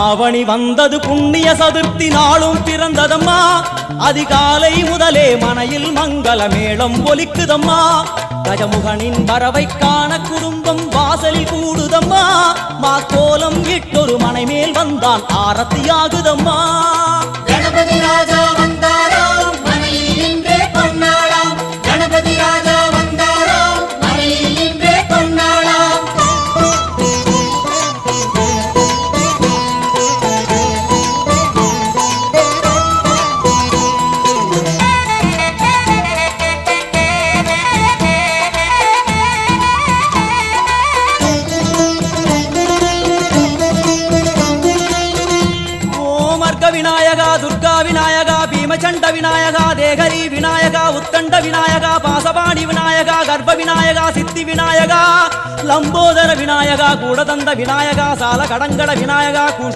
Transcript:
ஆவணி வந்தது புண்ணிய சதுர்த்தி நாளும் பிறந்ததம்மா அதிகாலை முதலே மனையில் மங்கள மேளம் ஒலிக்குதம்மா கஜமுகனின் வரவை காண குடும்பம் வாசலில் கூடுதம்மா மா கோலம் இட்டொரு மனை மேல் வந்தான் ஆரத்தியாகுதம்மா கணபதி ராஜா வந்தாராம் மனையில் இன்றே பொன்னாளாம் கணபதி ராஜா வந்தாராம் மனையில் இன்றே பொன்னாளாம் விநாயகா துர்கா விநாயகா பீமச்சண்ட விநாயகா தேகரி விநாயகா உத்தண்ட விநாயகா பாசபாணி விநாயகா கர்ப்ப விநாயகா சித்தி விநாயகா லம்போதர விநாயகா கூடதந்த விநாயகா சால கடங்கட விநாயகா